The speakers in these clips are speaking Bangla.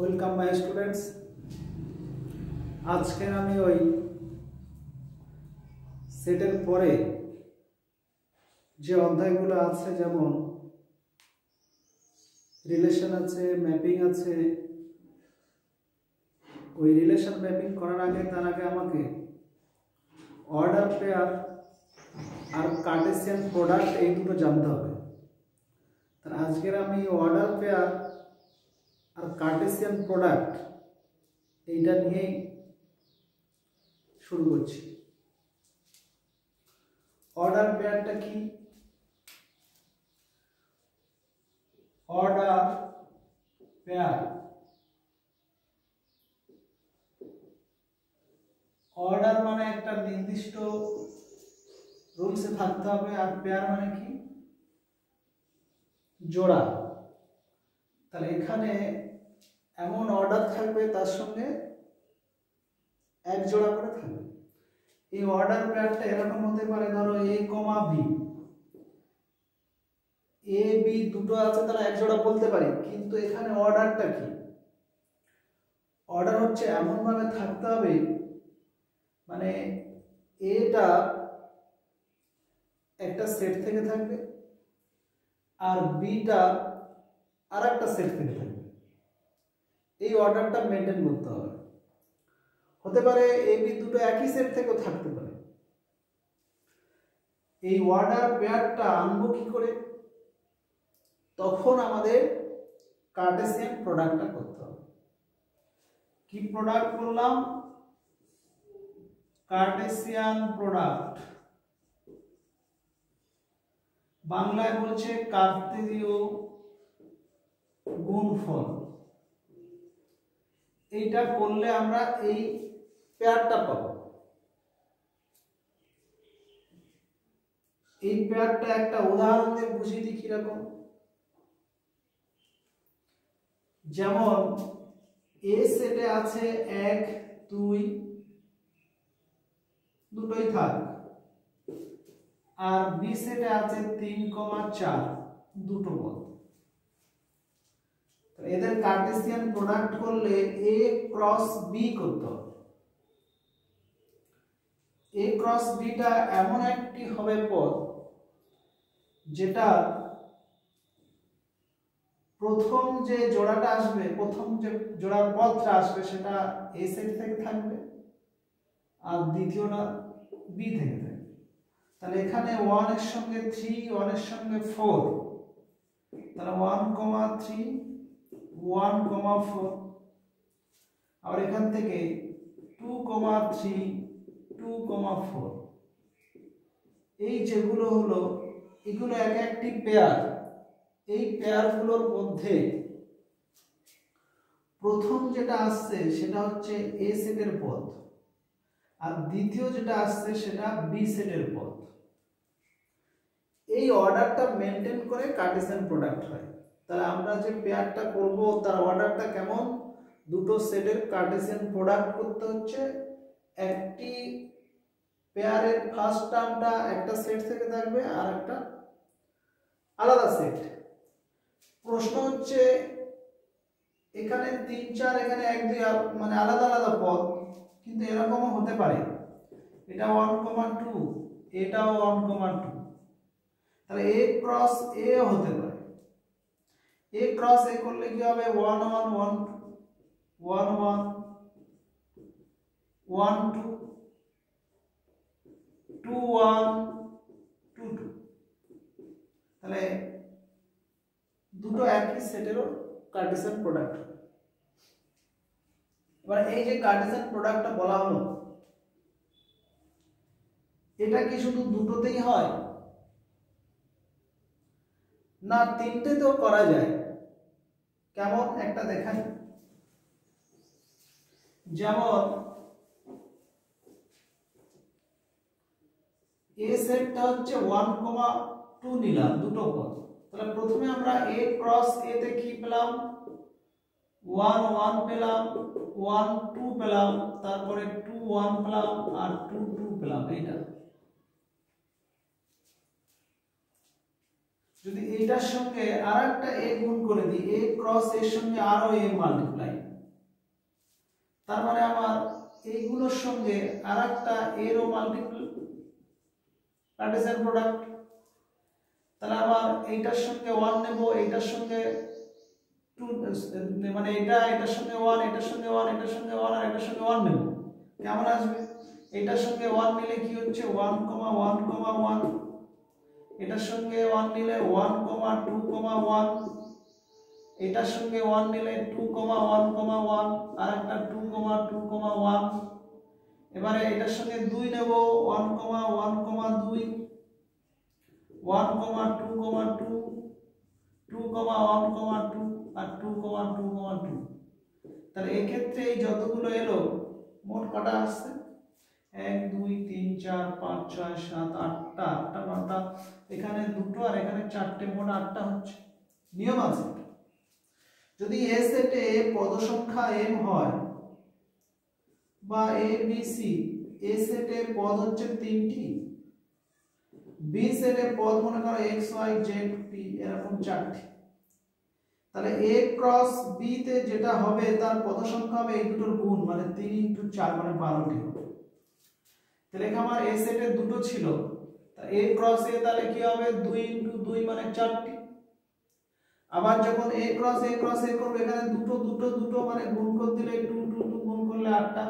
Welcome my students. আজকে আমি ওই সেটের পরে যে অধ্যায়গুলো আছে, যেমন রিলেশন আছে, ম্যাপিং আছে, ওই রিলেশন ম্যাপিং করার আগে তার আগে আমাকে অর্ডার পেয়ার আর কার্টেসিয়ান প্রোডাক্ট এই দুটো জানতে হবে। তার আজকের আমি অর্ডার পেয়ার আর কার্টেসিয়ান প্রোডাক্ট এইটা নিয়েই শুরু করছি। অর্ডার পেয়ারটা কি? অর্ডার পেয়ার, অর্ডার মানে একটা নির্দিষ্ট রুলসে থাকতে হবে, আর পেয়ার মানে কি? জোড়া। তাহলে এখানে এমন অর্ডার থাকবে তার সঙ্গে এক জোড়া করে থাকবে। এই অর্ডার পেয়ারটা এরকম হতে পারে, ধরো এ কমা বি, এ বি দুটো আছে, তারা এক জোড়া বলতে পারি, কিন্তু এখানে অর্ডারটা কি? অর্ডার হচ্ছে এমন ভাবে থাকতে হবে, মানে এটা একটা সেট থেকে থাকবে আর বিটা আর একটা সেট থেকে থাকবে। এই অর্ডারটা মেনটেন করতে হবে। হতে পারে এ বি দুটো একই সেট থেকেও থাকতে পারে। এই অর্ডার পেয়ারটা আনবো কি করে? তখন আমাদের কার্টেসিয়ান প্রোডাক্টটা করতে হবে। কি প্রোডাক্ট বললাম? Cartesian product. বাংলায় বলছে কার্তেজীয় গুণফল। এইটা করলে আমরা এই পেয়ারটা পাবো। এই পেয়ারটা একটা উদাহরণ দিয়ে বুঝিয়ে দিই কিরকম। যেমন এ সেটে আছে 1 2 দুটোই থাক, আর বি সেটে আছে 3 4 দুটো পদ। এদের কার্টেসিয়ান প্রোডাক্ট করলে এ ক্রস বি করতে হবে। এ ক্রস বিটা এমন একটি হবে পদ যেটা প্রথম যে জোড়াটা আসবে, প্রথম যে জোড়ার পদটা আসবে সেটা এ সেট থেকে থাকবে, আর দ্বিতীয়টা বি থেকে থাকবে। তাহলে এখানে 1 এর সঙ্গে 3, 1 এর সঙ্গে 4, তাহলে 1 3 1 4। আর এখান থেকে 2 3 2 4। এই যেগুলো হলো, এগুলো এক একটি পেয়ার। এই পেয়ারগুলোর মধ্যে প্রথম যেটা আসছে সেটা হচ্ছে এ সেটের পদ, আর দ্বিতীয় যেটা আসছে সেটা বি সেটের পদ। এই অর্ডারটা মেনটেন করে কার্টেসিয়ান প্রোডাক্ট হয়। তাহলে আমরা যে পেয়ারটা করব তার অর্ডারটা কেমন? দুটো সেটের কার্টেসিয়ান প্রোডাক্ট করতে হচ্ছে। একটি পেয়ারের ফার্স্ট টার্মটা একটা সেট থেকে থাকবে আর একটা আলাদা সেট। প্রশ্ন হচ্ছে এখানে 3 4, এখানে 1 2, মানে আলাদা আলাদা পদ, কিন্তু এরকমও হতে পারে এটা 1 2, এটাও 1 2। তাহলে এ ক্রস এ হতে পারে। এ ক্রস এ করলে কি হবে? 1 1 1 1 1 1 2 2 1 2 2। তাহলে দুটো একই সেটেরও কার্টেসিয়ান প্রোডাক্ট। এবার এই যে কার্টেসিয়ান প্রোডাক্টটা বলা হলো, এটা কি শুধু দুটোতেই হয়? না, তিনটেতেও করা যায়। কেমন একটা দেখাই। যেমন এ সেটটা হচ্ছে 1 2 নিলাম, দুটো পদ। তাহলে প্রথমে আমরা এ ক্রস এ তে কি পেলাম? 1 1 পেলাম, 1 2 পেলাম, তারপরে 2 1 পেলাম, আর 2 2 পেলাম। এইটা যদি এইটার সঙ্গে আরেকটা এ গুণ করে দিই, এ ক্রস এর সঙ্গে আরো এ মাল্টিপ্লাই, তার মানে আমার এইগুলোর সঙ্গে আরেকটা এরও মাল্টিপল কার্টেসিয়ান প্রোডাক্ট। তাহলে আমার এইটার সঙ্গে 1 নেব, এইটার সঙ্গে 2, মানে এটার সঙ্গে 1, এটার সঙ্গে 1, এটার সঙ্গে 1 আর এটার সঙ্গে 1 নেব, কেমন আসবে? এটার সঙ্গে 1 নিলে কি হচ্ছে 1, 1, 1, এটার সঙ্গে 1 নিলে 1, 2, 1, এটার সঙ্গে 1 নিলে 2, 1, 1 আর একটা 2, 2, 1। এবারে এটার সঙ্গে 2 নেব 1, 1, 2, 1, 2, 2, 2, 1, 2 আর 2, 2, 2। তাহলে এই ক্ষেত্রে এই যতগুলো এলো মোট কটা আসছে? 1, 2, 3, 4, 5, 6, 7, 8টা, 8টা 9টা, এখানে দুটো আর এখানে 4টে, মোট 8টা হচ্ছে। নিয়ম আছে, যদি এ সেটে পদ সংখ্যা m হয় বা a b c, এ সেটে পদ হচ্ছে 3টি, বি সেটে পদ মনে করো x y z p এরকম 4টি, তাহলে a ক্রস b তে যেটা হবে তার পদ সংখ্যা হবে এই দুটোর গুণ, মানে 3 × 4 মানে 12টি হবে। তাহলে আমার a সেটে দুটো ছিল, তা a ক্রস a তাহলে কি হবে 2 × 2 মানে 4টি। আবার যখন a ক্রস a করবে এখানে দুটো মানে গুণ করে দিলে 2, 2 গুণ করলে 8টা।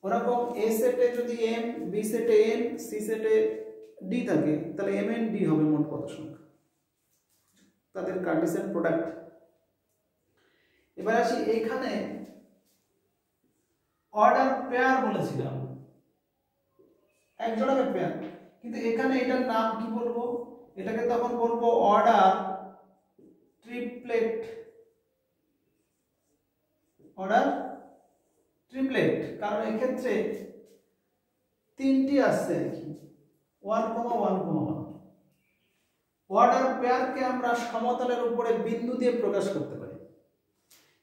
ওরকম a সেটে যদি m, b সেটে n, c সেটে d থাকে তাহলে m n d হবে মোট পদ সংখ্যা, তাদের কার্টেসিয়ান প্রোডাক্ট। এবার আসি এখানে অর্ডার পেয়ার বলেছিলাম, এক জোড়াকে পেয়ার, কিন্তু এখানে এটার নাম কি বলবো? এটাকে তখন বলবো অর্ডার ট্রিপলেট। অর্ডার ট্রিপলেট, কারণ এক্ষেত্রে 3টি আসছে আর কি, 1, 1, 1। অর্ডার পেয়ারকে আমরা সমতলের উপরে বিন্দু দিয়ে প্রকাশ করতে পারি,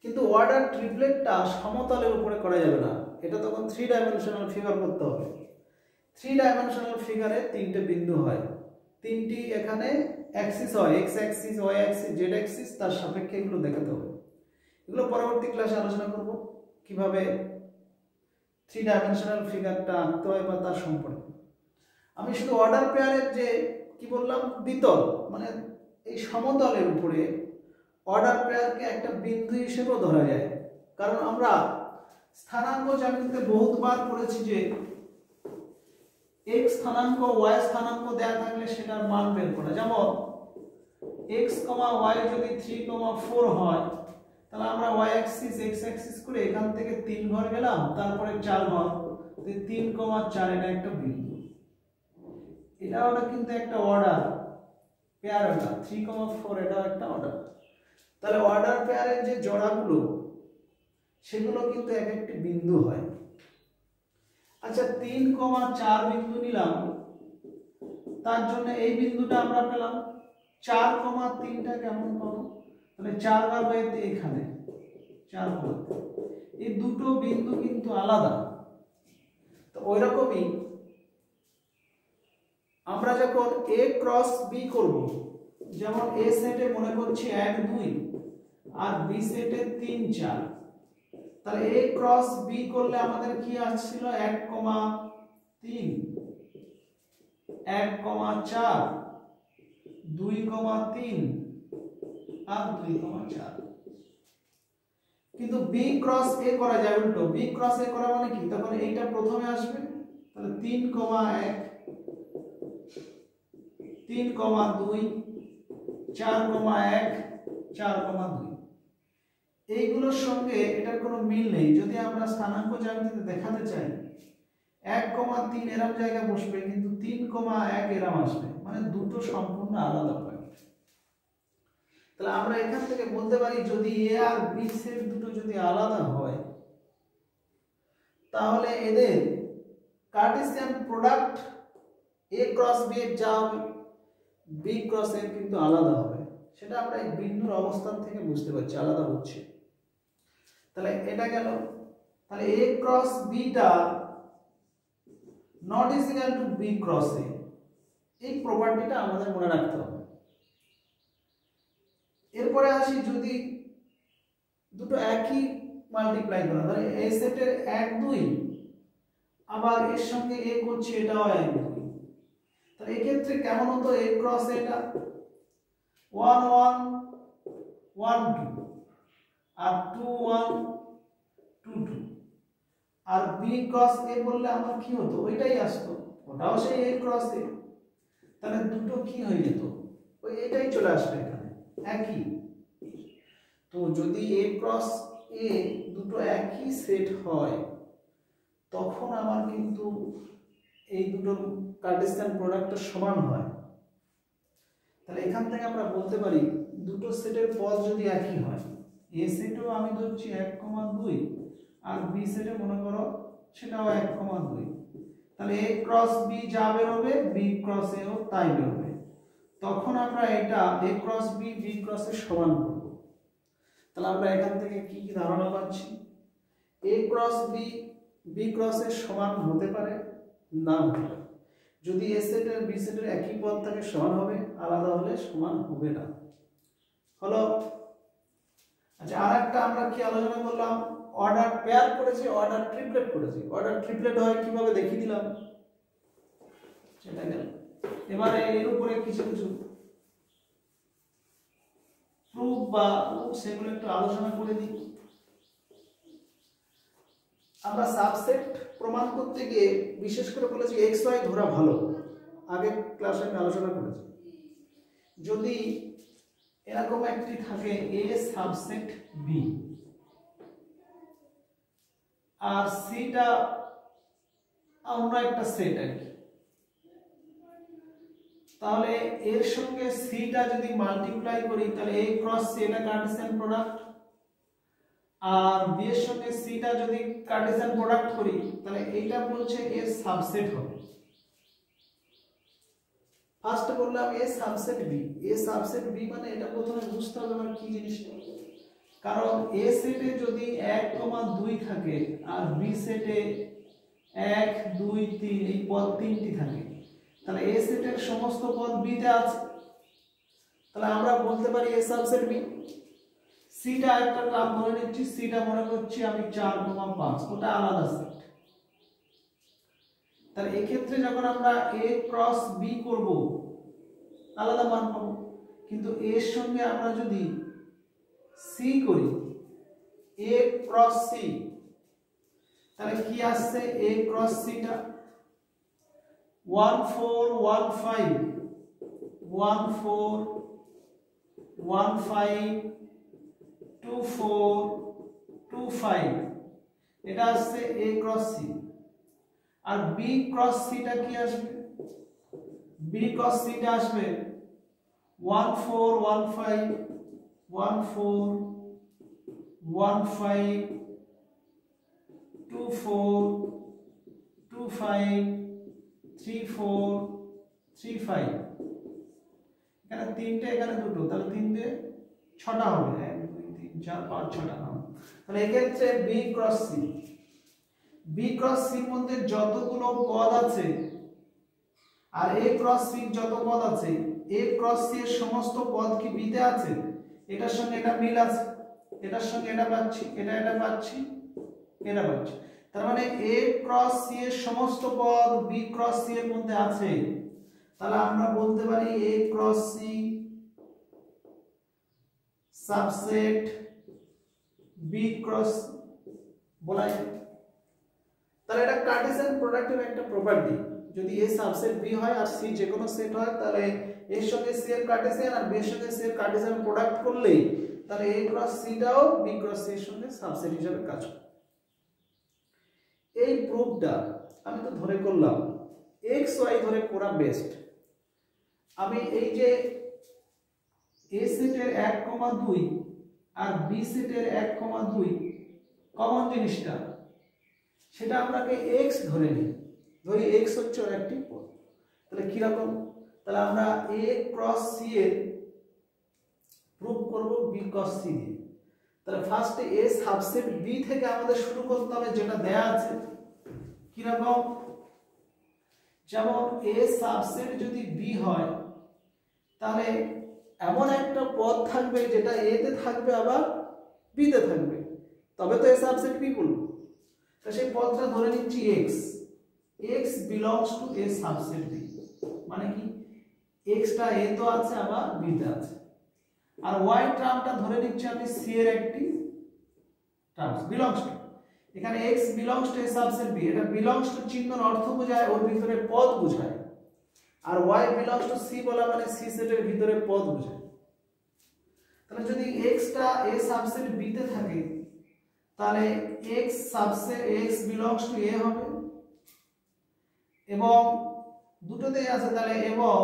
কিন্তু অর্ডার ট্রিপলেটটা সমতলের উপরে করা যাবে না, এটা তখন 3 ডাইমেনশনাল ফিগার করতে হবে। 3 ডাইমেনশনাল ফিগারে 3টে বিন্দু হয়, 3টি এখানে অ্যাক্সিস হয়, x Axis, y Axis, z Axis, তার সাপেক্ষে এগুলো দেখাতে হবে। এগুলো পরবর্তী ক্লাসে আলোচনা করব কিভাবে 3 ডাইমেনশনাল ফিগারটা আঁকতে হয় বা তার সম্পর্কে। আমি শুধু অর্ডার পেয়ারের যে কি বললাম দ্বিতল, মানে এই সমতলের উপরে অর্ডার পেয়ারকে একটা বিন্দু হিসেবেও ধরা যায়, কারণ আমরা স্থানাঙ্ক জ্যামিতিতে বহুতবার পড়েছি যে x স্থানাঙ্ক y স্থানাঙ্ক দেয়া থাকলে সেটার মান বের করা। যেমন x, y যদি 3, 4 হয় তাহলে আমরা y অ্যাক্সিস x অ্যাক্সিস করে এখান থেকে 3 ঘর গেলাম, তারপরে 4 ঘর, 3, 4 এটা একটা বিন্দু। এটা হলো কিন্তু একটা অর্ডার পেয়ার, এটা 3, 4 এটা একটা অর্ডার। তাহলে অর্ডার পেয়ারের যে জোড়াগুলো সেগুলো কিন্তু এক একটি বিন্দু হয়। আচ্ছা 3, 4 বিন্দু নিলাম, তার জন্য এই বিন্দুটা আমরা পেলাম। 4, 3টা কেমন পাবো? তাহলে 4 ভাবে এখানে 4 এই দুটো বিন্দু কিন্তু আলাদা। তো ওইরকমই আমরা যখন a ক্রস b করব, যেমন a সেটে মনে করছি 1, 2 আর b সেটে 3, 4, তাহলে a ক্রস b করলে আমাদের কি আসছিল 1, 3, 1, 4, 2, 3 আর 2, 4। কিন্তু b ক্রস a করা যায় উল্টো, b ক্রস a করা মানে কি, তখন এইটা প্রথমে আসবে, তাহলে 3, 1, 3, 2, 4, 1, 4, 2। এইগুলোর সঙ্গে এটার কোনো মিল নেই। যদি আমরা স্থানাঙ্ক জ্যামিতিতে দেখাতে চাই 1, 3 এরম জায়গায় বসবে, কিন্তু 3, 1 এরম আসবে, মানে দুটো সম্পূর্ণ আলাদা পয়েন্ট। তাহলে আমরা এখান থেকে বলতে পারি যদি a আর b সেট দুটো যদি আলাদা হয় তাহলে এদের Cartesian product a cross b এর যা হবে b ক্রস a কিন্তু আলাদা হবে, সেটা আমরা এই বিন্দুর অবস্থান থেকে বুঝতে পারছি আলাদা হচ্ছে। তাহলে এটা গেল। তাহলে a ক্রস b টা not is equal to b cross a, এই প্রপার্টিটা আমাদের মনে রাখতে হবে। এরপরে আসি যদি দুটো একই মাল্টিপ্লাই করা, তাহলে এই সেটের 1 2 আবার এর সঙ্গে এ করছি, এটাও 1 2। তাহলে এই ক্ষেত্রে কেমন হতো, এ ক্রস এটা 1 1 1 2 আর 2 1 2 2, আর বি ক্রস এ বললে আমার কি হতো, ওইটাই আসতো, ওটাও সেই এ ক্রস এ। তাহলে দুটো কি হয়ে যেত, ওই এটাই চলে আসবে এখানে একই। তো যদি এ ক্রস এ দুটো একই সেট হয় তখন আমার কিন্তু এই দুটোর কার্টেসিয়ান প্রোডাক্টটা সমান হয়। তাহলে এখান থেকে আমরা বলতে পারি দুটো সেটের পদ যদি একই হয়, এ সেটও আমি ধরছি 1,2 আর বি সেটে মনে করো সেটাও 1,2, তাহলে এ ক্রস বি যা বেরোবে বি ক্রস এও তাই বেরোবে। তখন আমরা এটা এ ক্রস বি বি ক্রসের সমান করব। তাহলে আমরা এখান থেকে কি কি ধারণা পাচ্ছি, এ ক্রস বি বি ক্রসের সমান হতে পারে, না হতে পারে। যদি এ সেটের বি সেটের একই পদ থাকে সমান হবে, আলাদা হলে সমান হবে না। হলো। আচ্ছা, আরেকটা আমরা কি আলোচনা করলাম, অর্ডার পেয়ার করেছি, অর্ডার ট্রিপলেট করেছি। অর্ডার ট্রিপলেট হয় কিভাবে দেখিয়ে দিলাম, সেটা গেল। এবারে এর উপরে কিছু কিছু প্রুফ বা সেগুলো একটু আলোচনা করে দিই। আমরা সাবসেট প্রমাণ করতে গিয়ে বিশেষ করে বলেছি এক্স ওয়াই ধরা ভালো, আগে ক্লাসে আমি আলোচনা করেছি। যদি এরকম একটি থাকে এ সাবসেট বি আর সিটা অন্য একটা সেট আর কি, তাহলে এর সঙ্গে সিটা যদি মাল্টিপ্লাই করি তাহলে এ ক্রস সি এটা কার্টেসিয়ান প্রোডাক্ট, আর বি এর সঙ্গে সিটা যদি কার্টেসিয়ান প্রোডাক্ট করি তাহলে এইটা বলছে এ সাবসেট হবে। ফার্স্ট বললাম এ সাবসেট বি, এ সাবসেট বি মানে এটা প্রথমে বুঝতে হবে আমার কি জিনিসটা, কারণ এ সেটে যদি 1,2 থাকে আর বি সেটে 1 2 3 এই পদ তিনটি থাকে, তাহলে এ সেটের সমস্ত পদ বি তে আছে, তাহলে আমরা বলতে পারি এ সাবসেট বি। সিটা একটা নাম ধরে নিচ্ছি, সিটা মনে করছি আমি 4,5, ওটা আলাদা সেট। তাহলে এই ক্ষেত্রে যখন আমরা এ ক্রস বি করব আলাদা মান পাবো, কিন্তু এর সঙ্গে আমরা যদি সি করি এ ক্রস সি, তাহলে কি আসছে, এ ক্রস সিটা 1 4 1 5 1 4 1 5 2 4 2 5, এটা আসছে এ ক্রস সি। আর বি ক্রস সিটা কি আসবে, বি ক্রস সিটা আসবে 1 4 1 5 1 4 1 5 2 4 2 5 3 4 3 5, এখানে তিনটে এখানে দুটো, তাহলে তিনটে ছটা হবে, 1 2 3 4 5 6টা হবে। তাহলে এক্ষেত্রে B cross C, B cross সির মধ্যে যতগুলো পদ আছে আর এ ক্রস সি যত পদ আছে, এ ক্রস সি এর সমস্ত পদ কি বি তে আছে, এটার সঙ্গে এটা মিল আছে, এটার সঙ্গে এটা পাচ্ছি, এটা পাচ্ছি, এটা পাচ্ছি। তার মানে এ ক্রস সি এর সমস্ত পদ বি ক্রস সি এর মধ্যে আছে। তাহলে আমরা বলতে পারি A cross C subset B cross বলা যায়। তাহলে এটা কার্টেসিয়ান প্রোডাক্টের একটা প্রপার্টি, যদি এ সাবসেট বি হয় আর সি যে কোনো সেট হয় তাহলে এর সঙ্গে সি এর কার্টেসিয়ান আর বি এর সঙ্গে সি এর কার্টেসিয়ান প্রোডাক্ট করলেই তাহলে এ ক্রস সিটাও বি ক্রস সি এর সঙ্গে সাবসেট হিসেবে কাজ করে। এই প্রুফটা আমি তো ধরে করলাম, এক্স ওয়াই ধরে করা বেস্ট। আমি এই যে এ সেটের 1,2 আর বি সেটের 1,2 কমন জিনিসটা, সেটা আমরাকে এক্স ধরে নিই, ধরি এক্স হচ্ছে ওর একটি পদ। তাহলে কিরকম, তাহলে আমরা এ ক্রস সি এর প্রুফ করব বি ক্রস সি দিয়ে। তাহলে ফার্স্টে এ সাবসেট বি থেকে আমাদের শুরু করতে হবে, যেটা দেয়া আছে। কিরকম, যেমন এ সাবসেট যদি বি হয় তাহলে এমন একটা পদ থাকবে যেটা এ তে থাকবে আবার বি তে থাকবে, তবে তো এ সাবসেট বি বলবো। তো সেই পদটা ধরে নিচ্ছি x, x belongs to a subset b, মানে কি এক্সটা এ তো আছে আবার বি তে আছে, আর ওয়াই টার্মটা ধরে নিচ্ছি আমি সি এর একটি টার্মস বিলংস টু, এখানে x belongs to a subset b, এটা বিলংস টু চিহ্নের অর্থ বোঝায় ওর ভিতরে পদ বোঝায়, আর y বিলংস টু c বলা মানে c সেটের ভিতরে পদ বোঝায়। তাহলে যদি x টা a সাবসেট b তে থাকে তাহলে x subset x belongs to a হবে, এবং দুটোতেই আছে তাহলে এবং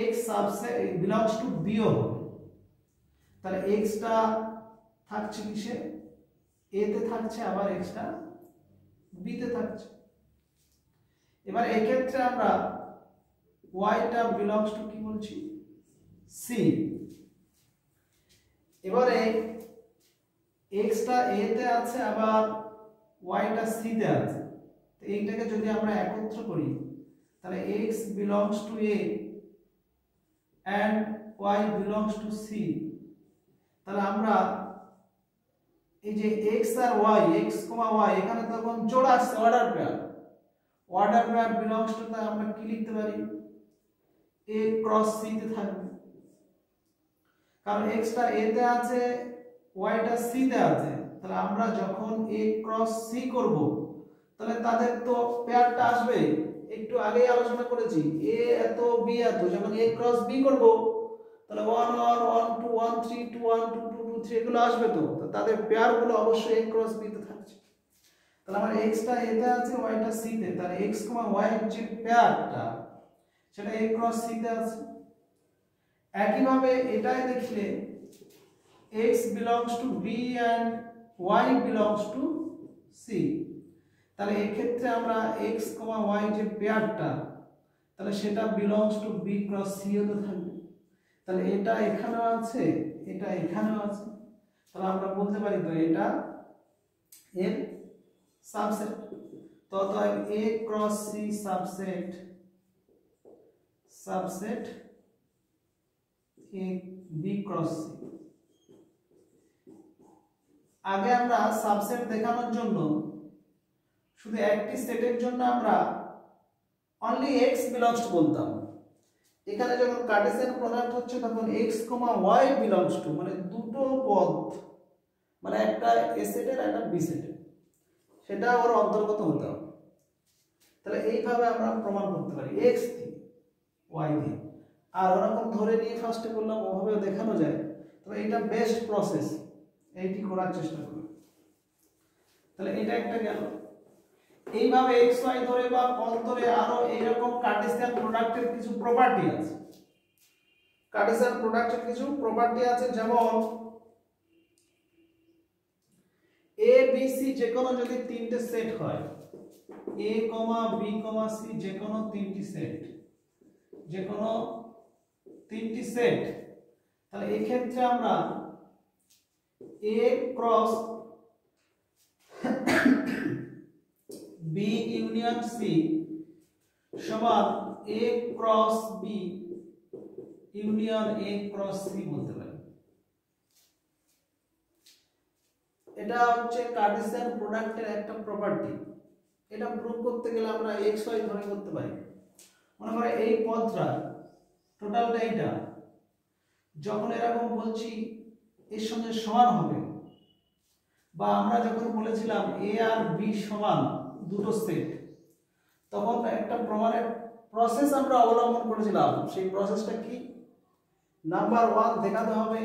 x subset belongs to b ও হবে। তাহলে x টা থাকছে কিসে a তে থাকছে, আবার x টা b তে থাকছে। এবার এই ক্ষেত্রে আমরা y টা বিলংস টু কি বলছি c, এবারে x টা a তে আছে আবার y টা c তে আছে, তো এইটাকে যদি আমরা একত্র করি তাহলে x belongs to a and y belongs two c, তাহলে আমরা এই যে x আর y x, y এখানে তখন জোড়া আসছে অর্ডার পেয়ার বিলংস টু, তাই আমরা কি লিখতে পারি a ক্রস c তে থাকবে, কারণ x টা a তে আছে y টা c তে আছে, তাহলে আমরা যখন a ক্রস c করব তাহলে তাদের তো পেয়ারটা আসবে, একটু আগেই আলোচনা করেছি a এত b এত, যখন a ক্রস b করব তাহলে 1 1 1 2 1 3 2 1 2 2 2 3 এগুলো আসবে, তো তাদের পেয়ার গুলো অবশ্যই a ক্রস b তে থাকছে। তাহলে আমার x টা a তে আছে y টা c তে, তাহলে x y এর যে পেয়ারটা সেটা a ক্রস c তে আছে। একই ভাবে এটাই দেখলে x belongs to b and y belongs to c, তাহলে এই ক্ষেত্রে আমরা x y যে পেয়ারটা তাহলে সেটা belongs to b cross c হতে থাকবে। তাহলে এটা এখানেও আছে, এটা এখানেও আছে, তাহলে আমরা বলতে পারি তো এটা এর সাবসেট। তো অতএব a cross c subset a b cross c। আগে আমরা সাবসেট দেখানোর জন্য শুধু একটি সেটের জন্য আমরা অনলি x বিলংস টু বলতাম, এখানে যখন কার্টেসিয়ান প্রোডাক্ট হচ্ছে তখন x, y বিলংস টু মানে দুটো পদ, মানে একটা a সেটের একটা b সেটের, সেটা ওর অন্তর্গত হতে হবে। তাহলে এইভাবে আমরা প্রমাণ করতে পারি x দিয়ে y দিয়ে, আর ওরকম ধরে নিয়ে ফার্স্টে বললাম ওভাবে দেখানো যায়, তবে এটা বেস্ট প্রসেস, এইটি করার চেষ্টা করুন। তাহলে এটা একটা গেল। এইভাবে x y ধরে বা পদ ধরে আরো এইরকম কার্টেসিয়ান প্রোডাক্টের কিছু প্রপার্টি আছে, কার্টেসিয়ান প্রোডাক্টের কিছু প্রপার্টি আছে, যেমন a b c যে কোনো যদি তিনটে সেট হয়, a b c যে কোনো তিনটি সেট, যে কোনো তিনটি সেট, তাহলে এই ক্ষেত্রে আমরা a cross b union c সমান a cross b union a cross c বলতে পারি। এটা হচ্ছে কার্টেসিয়ান প্রোডাক্টের একটা প্রপার্টি। এটা প্রুভ করতে গেলে আমরা x y ধরে করতে পারি। মনে করে এই পদটা টোটালটা এইটা, যখন এরকম বলছি এর সঙ্গে সমান হবে, বা আমরা যখন বলেছিলাম a আর b সমান দুটো সেট, তখন একটা প্রমাণের প্রসেস আমরা অবলম্বন করেছিলাম। সেই প্রসেসটা কি? নাম্বার 1 দেখাতে হবে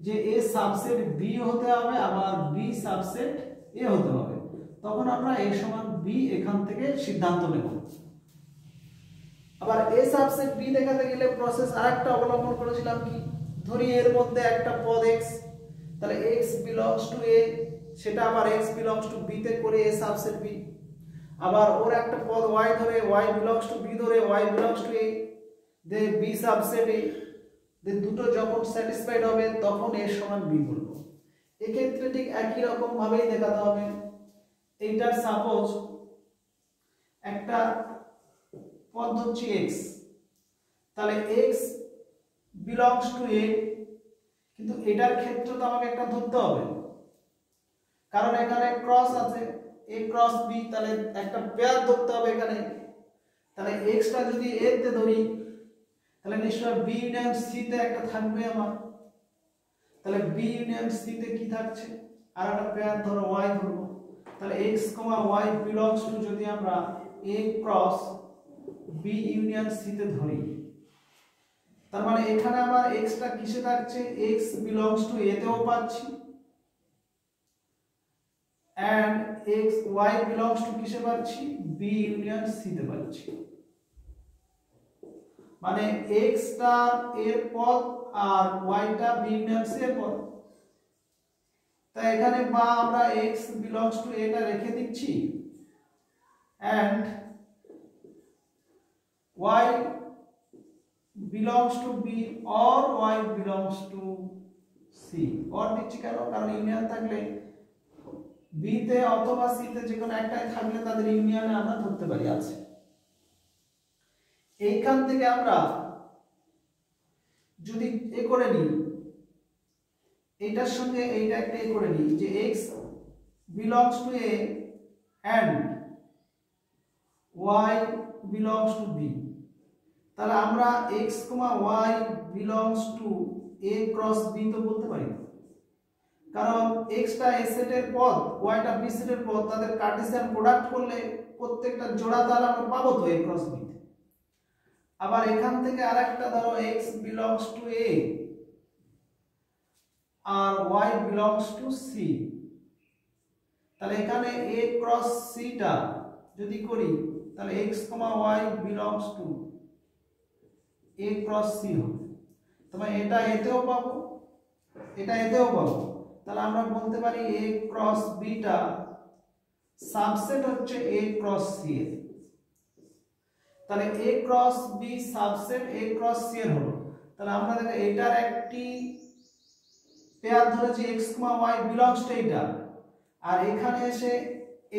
যে a সাবসেট b হতে হবে, আবার b সাবসেট a হতে হবে, তখন আমরা a সমান b এখান থেকে সিদ্ধান্ত নেব। আবার a সাবসেট b দেখাতে গেলে প্রসেস আরেকটা অবলম্বন করেছিলাম কি, ধরি এর মধ্যে একটা পদ x, তাহলে x বিলংস টু a, সেটা আবার x বিলংস টু b তে করে a সাবসেট b, আবার ওর একটা পদ y ধরে y বিলংস টু b ধরে y belongs to a, they b subset a, they দুটো যখন স্যাটিসফাইড হবে তখন a সমান b বলবো। এক্ষেত্রে ঠিক একই রকম ভাবেই দেখাতে হবে। এইটার সাপোজ একটা পদ হচ্ছে x, তাহলে x বিলংস টু a, কিন্তু এটার ক্ষেত্রে তো আমাকে একটা ধরতে হবে, কারণ এখানে ক্রস আছে a ক্রস b, তাহলে একটা পেয়ার ধরতে হবে এখানে। তাহলে x টা যদি a তে ধরি তাহলে নিশ্চয় b ইউনিয়ন c তে একটা থাকবে আমার। তাহলে b ইউনিয়ন c তে কি থাকছে, আর একটা পেয়ার ধরো y ধরবো। তাহলে x, y বিলংস টু যদি আমরা a cross b union c তে ধরি, তার মানে এখানে আমার x টা কিসে থাকছে, x বিলংস টু a তেও পাচ্ছি, and x y belongs to কিসে পাচ্ছি, b ইউনিয়ন c তে পাচ্ছি। মানে x টা এর পদ আর y টা b ইউনিয়ন c এর পদ। তাই এখানে বা আমরা x belongs to a টা রেখে দিচ্ছি, and y belongs to b or y belongs to c। or দিচ্ছি কেন, কারণ ইউনিয়ন থাকলে b তে অথবা c তে যে কোনো একটাই থাকলে তাদের ইউনিয়নে আমরা ধরতে পারি আছে। এইখান থেকে আমরা যদি এ করে নিই, এইটার সঙ্গে এইটা একটা এ করে নিই যে x belongs to a and y belongs to b, তাহলে আমরা x, y belongs to a cross b তো বলতে পারি, কারণ x টা a সেটের পদ, y টা b সেটের পদ, তাদের কার্টেসিয়ান প্রোডাক্ট করলে প্রত্যেকটা জোড়া তাহলে আমরা পাবো তো a ক্রস b। আবার এখান থেকে আরেকটা ধরো x belongs to a R y belongs to c, তাহলে এখানে a ক্রস c টা যদি করি তাহলে x, y belongs to a cross c হবে। তবে এটা এতেও পাবো, এটা এতেও পাবো, তাহলে আমরা বলতে পারি a ক্রস b টা সাবসেট হচ্ছে a ক্রস c এর। তাহলে a cross b subset a cross c এর হলো। তাহলে আমরা দেখো এটার একটি পেয়ার ধরেছি x, y belongs to এটা, আর এখানে এসে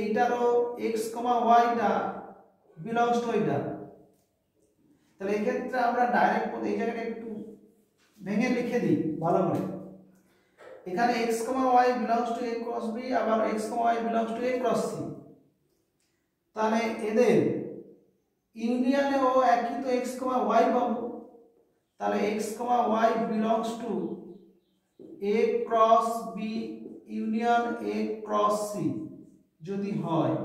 এইটারও x, y টা belongs to এটা। তাহলে এই ক্ষেত্রে আমরা ডাইরেক্ট এই জায়গাটা একটু ভেঙে লিখে দিই ভালো করে। এখানে x, y belongs to a cross b, আবার x, y belongs to a cross c। তাহলে এদের ইউনিয়নেও একই তো x, y পাবো। তাহলে x, y belongs to a cross b union a cross c যদি হয়,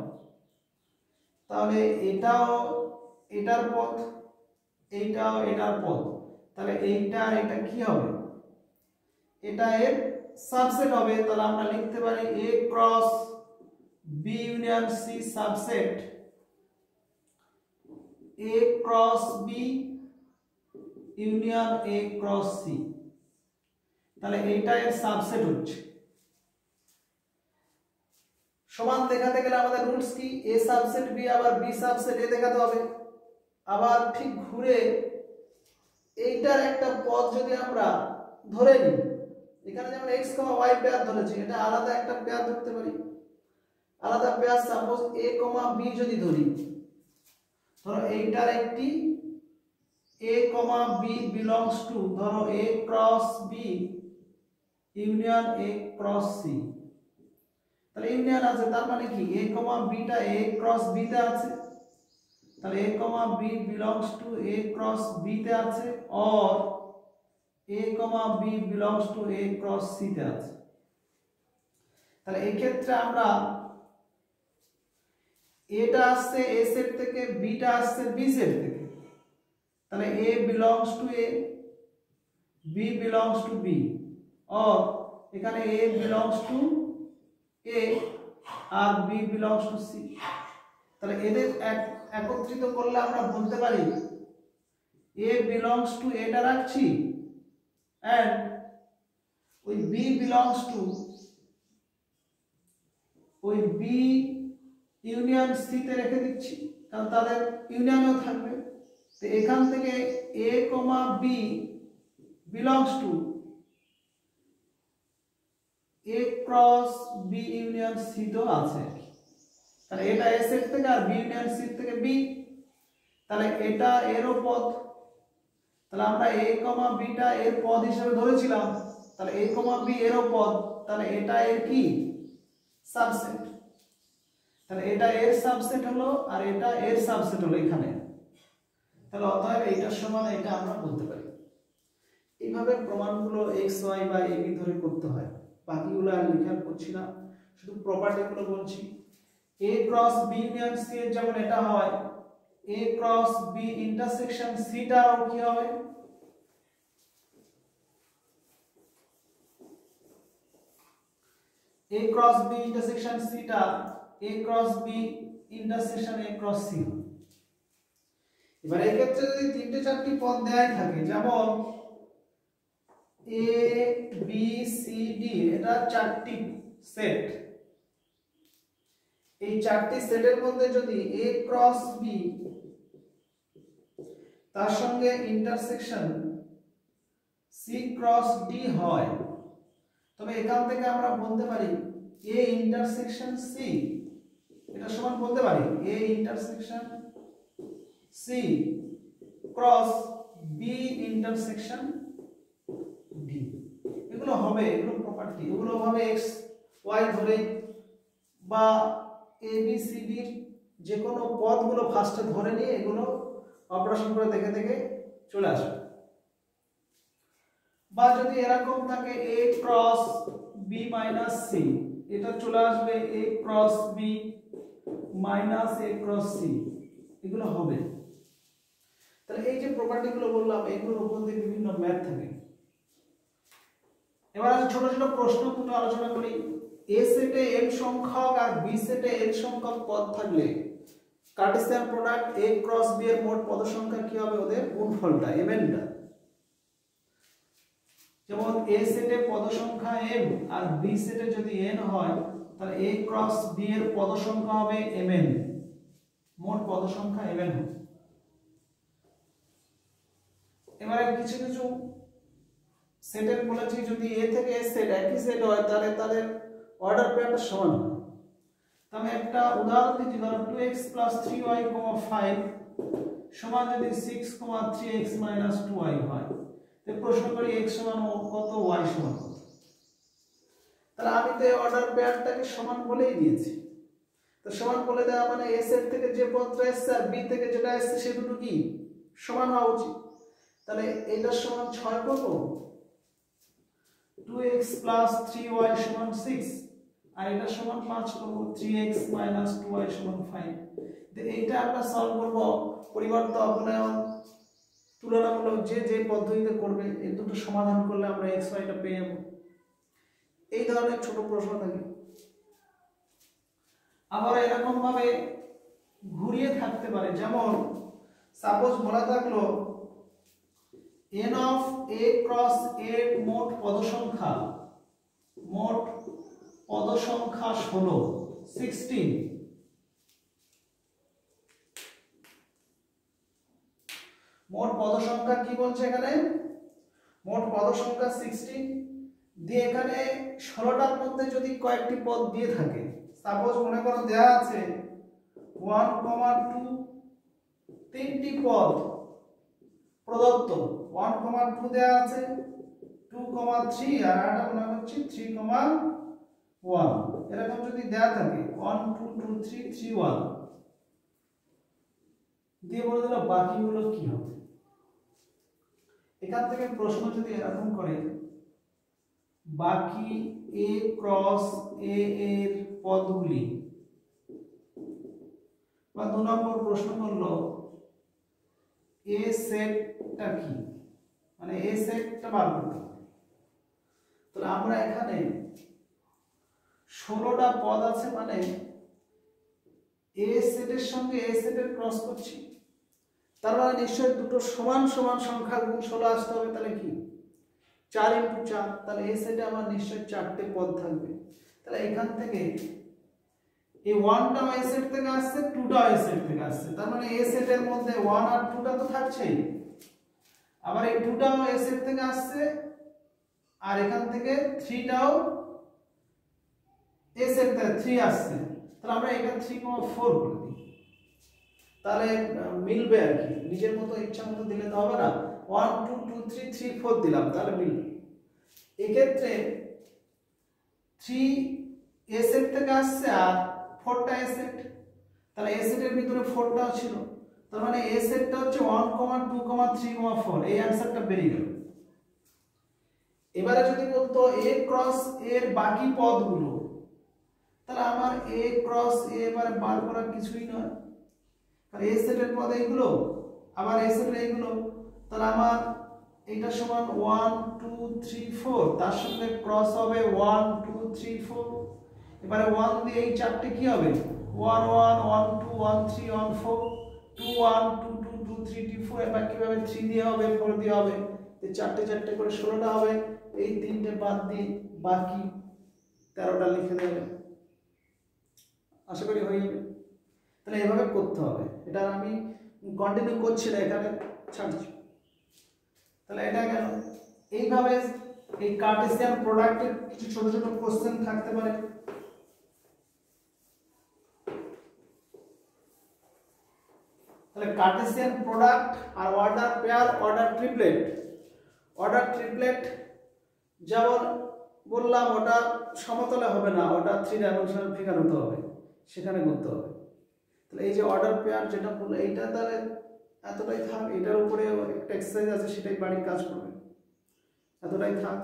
তাহলে এটাও এটার পদ, এইটাও এটার পদ, তাহলে এইটা আর এটা কি হবে, এটা এর সাবসেট হবে। তাহলে আমরা লিখতে পারি a cross b union c subset a cross b union a cross c। তাহলে এইটা এর সাবসেট হচ্ছে। সমান দেখাতে গেলে আমাদের রুলস কি, a সাবসেট b আবার b সাবসেট a দেখাতে হবে। আবার ঠিক ঘুরে এইটার একটা পদ যদি আমরা ধরে নিই, এখানে যেমন x, y পেয়ার ধরেছি, এটা আলাদা একটা পেয়ার ধরতে পারি, আলাদা পেয়ার সাপোজ a, b যদি ধরি, ধরো এইটার একটি a, b belongs to ধরো a cross b union a cross c। তাহলে ইউনিয়ন আছে, তার মানে কি a, b টা a ক্রস b তে আছে, তাহলে a, b belongs to a cross b তে আছে, or a, b belongs to a cross c তে আছে। তাহলে এই ক্ষেত্রে আমরা এটা আসছে a সেট থেকে, b টা আসছে b সেট থেকে, তাহলে a belongs to a, b belongs to b, or এখানে a belongs to a R b belongs to c। তাহলে এদের একত্রিত করলে আমরা বলতে পারি a belongs to a টা রাখছি, and ওই b belongs to ওই b ইউনিয়ন c তে রেখে দিচ্ছি, কারণ তাদের ইউনিয়নও থাকবে। তো এখান থেকে a, b belongs to a cross b union c তো আছে, তাহলে এটা a সেট থেকে আর b ইউনিয়ন c থেকে b, তাহলে এটা এরও পদ, তাহলে আমরা a, b টা এর পদ হিসেবে ধরেছিলাম, তাহলে a, b এরও পদ, তাহলে এটা এর কি সাবসেট। তাহলে এটা এর সাবসেট হলো আর এটা এর সাবসেট হলো এখানে, তাহলে অতএব এইটার সমান এটা আমরা বলতে পারি। এইভাবে প্রমাণগুলো এক্স ওয়াই বা এবি ধরে করতে হয়, বাকিগুলো আর লেখা করছি না, শুধু প্রপার্টিগুলো বলছি। এ ক্রস বি ইউনিয়ন সি এর যেমন এটা হয়, এ ক্রস বি ইন্টারসেকশন সি টাও কি হবে, a cross b intersection c টা a cross b intersection a cross c। এবার এই ক্ষেত্রে যদি তিনটে চারটি পদ দেয়াই থাকে, যেমন a b c d এটা চারটি সেট, এই চারটি সেটের মধ্যে যদি a cross b তার সঙ্গে ইন্টারসেকশন c cross d হয়, তবে এখান থেকে আমরা বলতে পারি a ইন্টারসেকশন c এটা সমান বলতে পারি a intersection c cross b intersection d। এগুলো হবে, এগুলো প্রপার্টি, এগুলো হবে x y ধরে বা a b c d যে কোনো পদগুলো ফার্স্টে ধরে নিয়ে এগুলো অপারেশন করে দেখে দেখে চলে আসবে। বা যদি এরকম থাকে a cross b minus c, এটা চলে আসবে a cross b minus a cross c, এগুলো হবে। তাহলে এই যে প্রপার্টিগুলো বললাম এগুলোর উপর দিয়ে বিভিন্ন ম্যাথ থাকে। এবার ছোট ছোট প্রশ্ন দুটো আলোচনা করি। a সেটে n সংখ্যক আর b সেটে n সংখ্যক পদ থাকলে Cartesian product a cross b এর মোট পদ সংখ্যা কি হবে, ওদের গুণফলটা mn টা। যেমন a সেটে পদ সংখ্যা m আর b সেটে যদি n হয়, তাহলে a ক্রস b এর পদ সংখ্যা হবে mn, মোট পদ সংখ্যা mn হবে। এবারে কিছু কিছু সেটের বলেছি যদি a থেকে s সেট একই সেট হয় তাহলে তাদের অর্ডার পেয়ারটা সমান হয়। আমি একটা উদাহরণ দিচ্ছি, ধরো 2x 3y 5 সমান যদি 6 3x 2y হয়, তো প্রশ্ন করি x সমান কত y সমান কত। তাহলে আমি তো অর্ডার পেয়ারটাকে সমান বলেই দিয়েছি, তো সমান বলে দেওয়া মানে a সেট থেকে যে পদটা এসেছে আর b থেকে যেটা এসেছে সে দুটো কি সমান হওয়া উচিত। তাহলে এটা সমান 6 করব, 2x 3y সমান 6, আর এটা সমান 5 করব, 3x 2y সমান 5। তো এইটা আমরা সলভ করব পরিবর্তন অবনয়ন তুলনামূলক যে যে পদ্ধতিতে করবে এই দুটো সমাধান করলে আমরা x y টা পেয়ে যাব। এই ধরনের ছোট প্রশ্ন থাকে। আবার এরকম ভাবে ঘুরিয়ে থাকতে পারে, যেমন সাপোজ বলা থাকলো n of a cross a মোট পদ সংখ্যা 16। মোট পদ সংখ্যা কি বলছে এখানে, মোট পদ সংখ্যা 16 দিয়ে এখানে 16টার মধ্যে যদি কয়েকটি পদ দিয়ে থাকে, সাপোজ মনে করো দেয়া আছে 1, 2 তিনটি পদ প্রদত্ত, 1, 2 দেয়া আছে, 2, 3 আর এটা মনে করছি 3, 1 এরকম যদি দেয়া থাকে 1, 2, 2, 3, 3, 1 দিয়ে বলে দিল বাকিগুলো কি হবে। এখান থেকে প্রশ্ন যদি এরকম করে বাকি a ক্রস a এর পদগুলি, বা 2 নম্বর প্রশ্ন করলো a সেটটা কি, মানে a সেটটা বার করতে হবে। তাহলে আমরা এখানে 16টা পদ আছে মানে a সেটের সঙ্গে a সেটের ক্রস করছি, তার মানে নিশ্চয়ই দুটো সমান সমান সংখ্যা গুণ 16 আসতে হবে। তাহলে কি 4 × 4, তাহলে a সেটে আমার নিশ্চয়ই 4টে পদ থাকবে। তাহলে এখান থেকে এই 1টা a সেট থেকে আসছে, 2টা a সেট থেকে আসছে, তার মানে a সেটের মধ্যে 1 আর 2টা তো থাকছেই, আবার এই 2টাও a সেট থেকে আসছে আর এখান থেকে 3টাও a সেট থেকে 3 আসছে, তাহলে আমরা এটা 3, 4 করে দিই, তাহলে মিলবে আর কি। নিজের মতো ইচ্ছা মতো দিলে তো হবে না, 1, 2, 2, 3, 3, 4 দিলাম তাহলে মিলবে। এই ক্ষেত্রে 3 এ সেট থেকে আসছে আর 4টা এ সেট, তাহলে এ সেটের ভিতরে 4টাও ছিল, তার মানে এ সেটটা হচ্ছে 1, 2, 3, 4, এই অ্যানসারটা বেরিয়ে গেল। এবারে যদি বলতো এ ক্রস এর বাকি পদগুলো, তাহলে আমার এ ক্রস এ এবারে বার করার কিছুই নয়, কারণ এ সেটের পদ এইগুলো, আবার এ সেটের এইগুলো, তাহলে আমার এটা সমান 1, 2, 3, 4, তার সঙ্গে ক্রস হবে 1, 2, 3, 4, এবারে 1 দিয়ে এই চারটে কি হবে 1, 1, 1, 2, 1, 3, 1, 4, 2, 1, 2, 2, 2, 3, 2, 4, এবার কিভাবে 3 দিয়ে হবে 4 দিয়ে হবে, এই চারটে চারটে করে 16টা হবে, এই তিনটে বাদ দিয়ে বাকি 13টা লিখে দেবে, আশা করি হয়ে যাবে। তাহলে এভাবে করতে হবে, এটা আমি কন্টিনিউ করছি না, এখানে ছাড়ছি। তাহলে এটা গেল। এইভাবে এই কার্টেসিয়ান প্রোডাক্টের কিছু ছোট ছোট কোশ্চেন থাকতে পারে। তাহলে কার্টেসিয়ান প্রোডাক্ট আর order pair, order triplet. Order triplet যেমন বললাম ওটা সমতলে হবে না, ওটা 3 ডাইমেনশনাল ফিগার হতে হবে, সেখানে করতে হবে। তাহলে এই যে অর্ডার পেয়ার যেটা বললো এইটা তাহলে এতটাই থাক, এটার উপরে একটা এক্সারসাইজ আছে সেটাই বাড়ির কাজ করবে, এতটাই থাক।